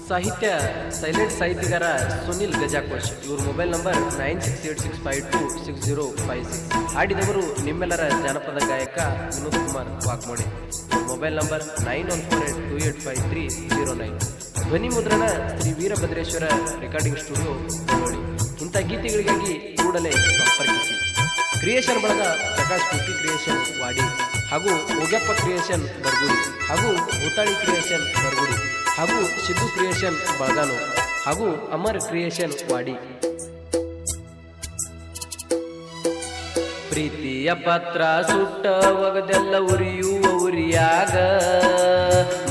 ಸಾಹಿತ್ಯ ಸೈಲೆಂಟ್ ಸಾಹಿತ್ಯಗಾರ ಸುನಿಲ್ ಗಜಾಕೋಶ್. ಇವ್ರ mobile number 9686526056. ಹಾಡಿದವರು ನಿಮ್ಮೆಲ್ಲರ ಜಾನಪದ ಗಾಯಕ ವಿನೋದ್ ಕುಮಾರ್ ವಾಕ್ಮೋಡಿ. Mobile number 9148285309. ಧ್ವನಿ ಮುದ್ರಣ ಶ್ರೀ ವೀರಭದ್ರೇಶ್ವರ ರೆಕಾರ್ಡಿಂಗ್ ಸ್ಟುಡಿಯೋ ನೋಡಿ. ಇಂಥ ಗೀತೆಗಳಿಗಾಗಿ ಕೂಡಲೇ ಸಂಪರ್ಕಿಸಿ. ಕ್ರಿಯೇಷನ್ ಬಳಗ ಪ್ರಕಾಶ್ ಕುಟ್ಟಿ ಕ್ರಿಯೇಷನ್ ವಾಡಿ ಹಾಗೂ ಉಗ್ಯಪ್ಪ ಕ್ರಿಯೇಷನ್ ಬರ್ಗುಡಿ ಹಾಗೂ ಭೂತಾಳಿ ಕ್ರಿಯೇಷನ್ ಬರ್ಗುಡಿ ಹಾಗೂ ಸಿದ್ದು ಕ್ರಿಯೇಷನ್ ಬಳಗಾನು ಹಾಗೂ ಅಮರ್ ಕ್ರಿಯೇಷನ್ ವಾಡಿ. ಪ್ರೀತಿಯ ಪತ್ರ ಸುಟ್ಟ ಒಗದೆಲ್ಲ ಉರಿಯುವ ಉರಿಯಾಗ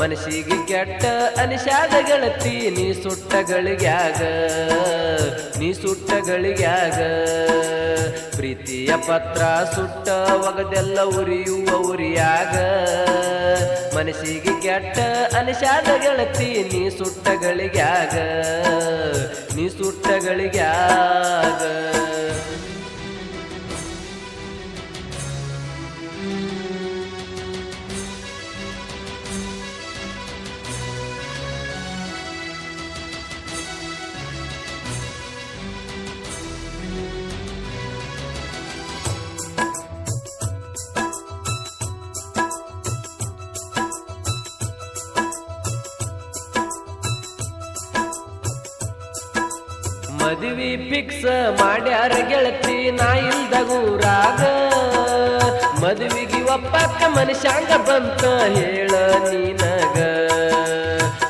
ಮನಸ್ಸಿಗೆ ಕೆಟ್ಟ ಅನಿಸಾದ ಗೆಳತಿ ನೀ ಸುಟ್ಟಗಳಿಗ್ಯಾಗ ನೀ ಸುಟ್ಟಗಳಿಗ್ಯಾಗ. ಪ್ರೀತಿಯ ಪತ್ರ ಸುಟ್ಟ ಒಗದೆಲ್ಲ ಉರಿಯುವ ಉರಿಯಾಗ ಮನಸ್ಸಿಗೆ ಕೆಟ್ಟ ಅನಿಸಾದ ಗೆಳತಿ ನೀ ಸುಟ್ಟಗಳಿಗ್ಯಾಗ ನೀ ಸುಟ್ಟಗಳಿಗ್ಯಾಗ. ಮದುವೆ ಫಿಕ್ಸ್ ಮಾಡ್ಯಾರ ಗೆಳತಿ ನಾ ಇಲ್ದಗೂರಾಗ. ಮದುವೆಗೆ ಒಪ್ಪಕ್ಕ ಮನುಷ್ಯಾಂಗ ಬಂತ ಹೇಳ ನೀನಗ.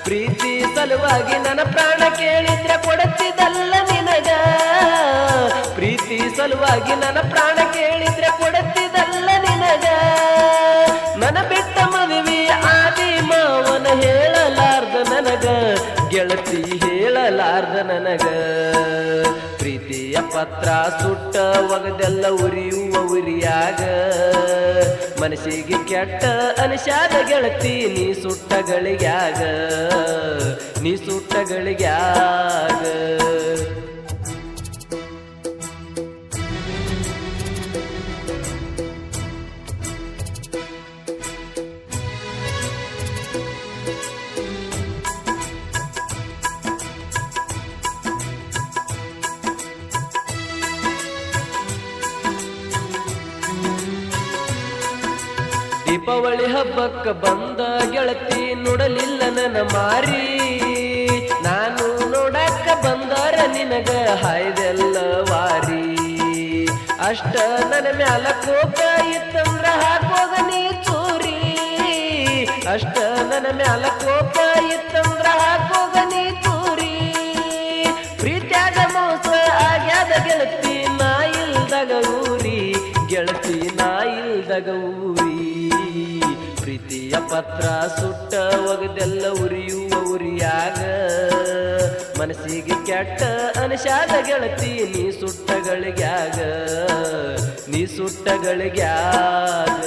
ಪ್ರೀತಿ ಸಲುವಾಗಿ ನನ್ನ ಪ್ರಾಣ ಕೇಳಿದ್ರೆ ಕೊಡುತ್ತಿದ್ದಲ್ಲ ನಿನಗ. ಪ್ರೀತಿ ಸಲುವಾಗಿ ನನ್ನ ಪ್ರಾಣ ಕೇಳಿದ್ರೆ ಕೊಡುತ್ತಿದ್ದಲ್ಲ ನಿನಗ. ನನ್ನ ಬಿಟ್ಟ ಮದುವೆ ಆದಿ ಮಾವನ ಹೇಳಲಾರ್ದ ನನಗ ಗೆಳತಿ ಹೇಳಲಾರ್ದ ನನಗ. ಪ್ರೀತಿಯ ಪತ್ರ ಸುಟ್ಟ ಒಗದೆಲ್ಲ ಉರಿಯುವ ಉರಿಯಾಗ ಮನಸ್ಸಿಗೆ ಕೆಟ್ಟ ಅನಿಸಾದ ಗೆಳತಿ ನೀ ಸುಟ್ಟಗಳಿಗ್ಯಾಗ ನೀ ಸುಟ್ಟಗಳಿಗ್ಯಾಗ. ದೀಪಾವಳಿ ಹಬ್ಬಕ್ಕ ಬಂದ ಗೆಳತಿ ನೋಡಲಿಲ್ಲ ನನ್ನ ಮಾರಿ. ನಾನು ನೋಡಕ್ಕ ಬಂದಾರ ನಿನಗ ಹಾಯ್ದೆಲ್ಲ ವಾರಿ. ಅಷ್ಟ ನನ್ನ ಮ್ಯಾಲ ಕೋಪ ಇತ್ತಂದ್ರ ಹಾಕೋಗ ನೀ ಚೂರಿ. ಅಷ್ಟ ನನ್ನ ಮ್ಯಾಲ ಕೋಪ ಇತ್ತಂದ್ರ ಹಾಕೋಗ ನೀ ಚೂರಿ. ಪ್ರೀತ್ಯಾಗ ಮೋಸ ಆಗ್ಯಾದ ಗೆಳತಿ ನಾ ಇಲ್ದಾಗ ಊರಿ ಗೆಳತಿ ನಾ ಇಲ್ದಾಗ ಊರಿ. ಪ್ರೀತಿಯ ಪತ್ರ ಸುಟ್ಟ ಒಗದೆಲ್ಲ ಉರಿಯುವ ಉರಿಯಾಗ ಮನಸ್ಸಿಗೆ ಕೆಟ್ಟ ಅನಿಸಾದ ಗೆಳತಿ ನೀ ಸುಟ್ಟಗಳಿಗ್ಯಾಗ ನೀ ಸುಟ್ಟಗಳಿಗ್ಯಾಗ.